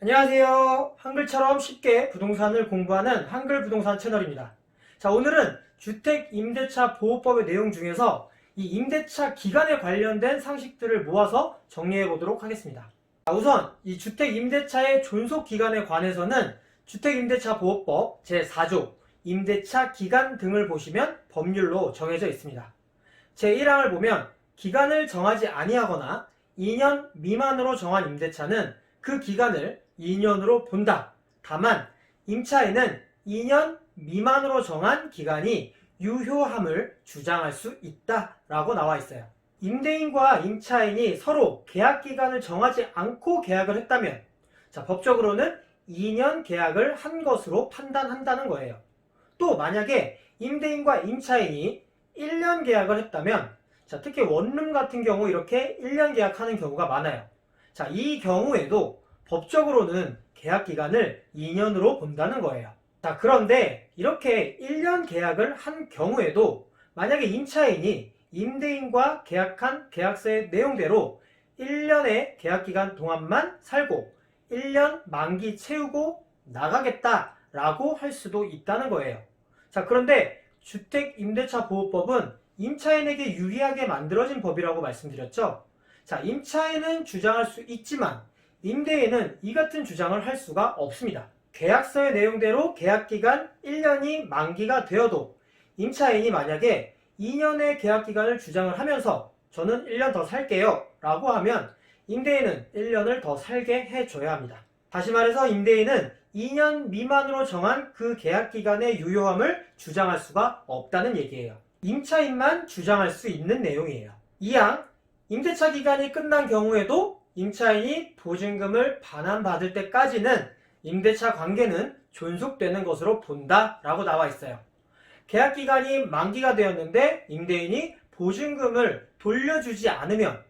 안녕하세요. 한글처럼 쉽게 부동산을 공부하는 한글부동산 채널입니다. 자, 오늘은 주택임대차 보호법의 내용 중에서 이 임대차 기간에 관련된 상식들을 모아서 정리해 보도록 하겠습니다. 자, 우선 이 주택임대차의 존속 기간에 관해서는 주택임대차 보호법 제4조 임대차 기간 등을 보시면 법률로 정해져 있습니다. 제1항을 보면 기간을 정하지 아니하거나 2년 미만으로 정한 임대차는 그 기간을 2년으로 본다. 다만 임차인은 2년 미만으로 정한 기간이 유효함을 주장할 수 있다라고 나와 있어요. 임대인과 임차인이 서로 계약 기간을 정하지 않고 계약을 했다면 법적으로는 2년 계약을 한 것으로 판단한다는 거예요. 또 만약에 임대인과 임차인이 1년 계약을 했다면 특히 원룸 같은 경우 이렇게 1년 계약하는 경우가 많아요. 이 경우에도 법적으로는 계약 기간을 2년으로 본다는 거예요. 그런데 이렇게 1년 계약을 한 경우에도 만약에 임차인이 임대인과 계약한 계약서의 내용대로 1년의 계약 기간 동안만 살고 1년 만기 채우고 나가겠다라고 할 수도 있다는 거예요. 그런데 주택임대차보호법은 임차인에게 유리하게 만들어진 법이라고 말씀드렸죠. 임차인은 주장할 수 있지만 임대인은 이 같은 주장을 할 수가 없습니다. 계약서의 내용대로 계약기간 1년이 만기가 되어도 임차인이 만약에 2년의 계약기간을 주장을 하면서 저는 1년 더 살게요 라고 하면 임대인은 1년을 더 살게 해줘야 합니다. 다시 말해서 임대인은 2년 미만으로 정한 그 계약기간의 유효함을 주장할 수가 없다는 얘기예요. 임차인만 주장할 수 있는 내용이에요. 2항 임대차 기간이 끝난 경우에도 임차인이 보증금을 반환받을 때까지는 임대차 관계는 존속되는 것으로 본다 라고 나와 있어요. 계약 기간이 만기가 되었는데 임대인이 보증금을 돌려주지 않으면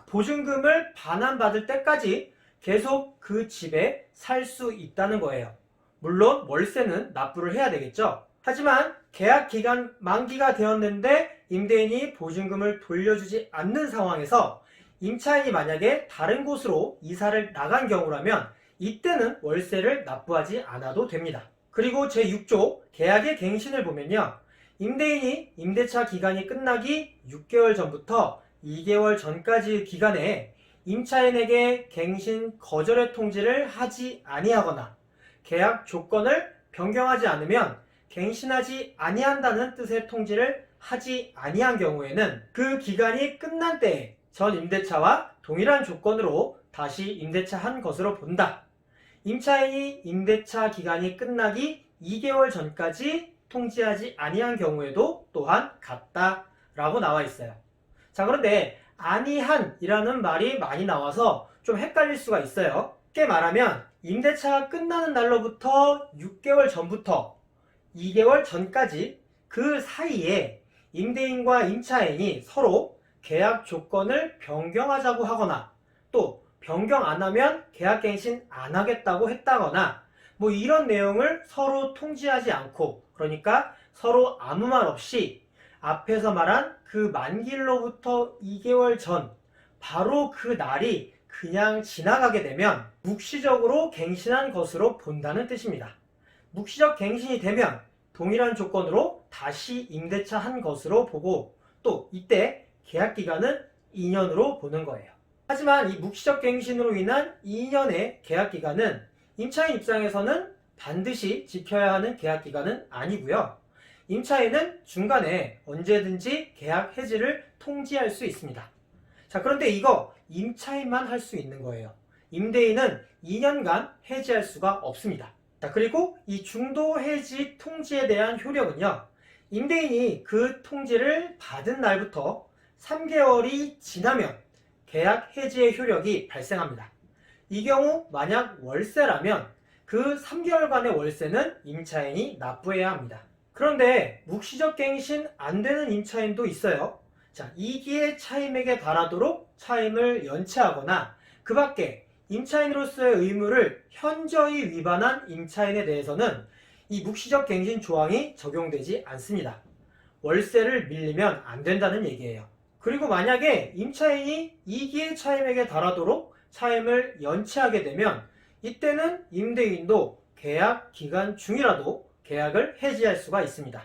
보증금을 반환받을 때까지 계속 그 집에 살 수 있다는 거예요. 물론 월세는 납부를 해야 되겠죠. 하지만 계약 기간 만기가 되었는데 임대인이 보증금을 돌려주지 않는 상황에서 임차인이 만약에 다른 곳으로 이사를 나간 경우라면 이때는 월세를 납부하지 않아도 됩니다. 그리고 제6조 계약의 갱신을 보면요. 임대인이 임대차 기간이 끝나기 6개월 전부터 2개월 전까지의 기간에 임차인에게 갱신 거절의 통지를 하지 아니하거나 계약 조건을 변경하지 않으면 갱신하지 아니한다는 뜻의 통지를 하지 아니한 경우에는 그 기간이 끝난 때에 전 임대차와 동일한 조건으로 다시 임대차 한 것으로 본다. 임차인이 임대차 기간이 끝나기 2개월 전까지 통지하지 아니한 경우에도 또한 같다라고 나와 있어요. 그런데 아니한이라는 말이 많이 나와서 좀 헷갈릴 수가 있어요. 쉽게 말하면 임대차가 끝나는 날로부터 6개월 전부터 2개월 전까지 그 사이에 임대인과 임차인이 서로 계약 조건을 변경하자고 하거나 또 변경 안 하면 계약갱신 안 하겠다고 했다거나 이런 내용을 서로 통지하지 않고, 그러니까 서로 아무 말 없이 앞에서 말한 그 만기로부터 2개월 전 바로 그 날이 그냥 지나가게 되면 묵시적으로 갱신한 것으로 본다는 뜻입니다. 묵시적 갱신이 되면 동일한 조건으로 다시 임대차 한 것으로 보고 또 이때 계약기간은 2년으로 보는 거예요. 하지만 이 묵시적 갱신으로 인한 2년의 계약기간은 임차인 입장에서는 반드시 지켜야 하는 계약기간은 아니고요. 임차인은 중간에 언제든지 계약 해지를 통지할 수 있습니다. 그런데 이거 임차인만 할 수 있는 거예요. 임대인은 2년간 해지할 수가 없습니다. 그리고 이 중도 해지 통지에 대한 효력은요. 임대인이 그 통지를 받은 날부터 3개월이 지나면 계약 해지의 효력이 발생합니다. 이 경우 만약 월세라면 그 3개월간의 월세는 임차인이 납부해야 합니다. 그런데 묵시적 갱신 안 되는 임차인도 있어요. 이기의 차임액에 달하도록 차임을 연체하거나 그 밖에 임차인으로서의 의무를 현저히 위반한 임차인에 대해서는 이 묵시적 갱신 조항이 적용되지 않습니다. 월세를 밀리면 안 된다는 얘기예요. 그리고 만약에 임차인이 이기의 차임액에 달하도록 차임을 연체하게 되면 이때는 임대인도 계약 기간 중이라도 계약을 해지할 수가 있습니다.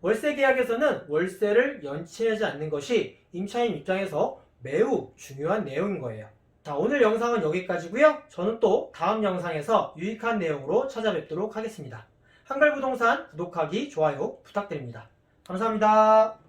월세 계약에서는 월세를 연체하지 않는 것이 임차인 입장에서 매우 중요한 내용인 거예요. 자, 오늘 영상은 여기까지고요. 저는 또 다음 영상에서 유익한 내용으로 찾아뵙도록 하겠습니다. 한글부동산 구독하기, 좋아요 부탁드립니다. 감사합니다.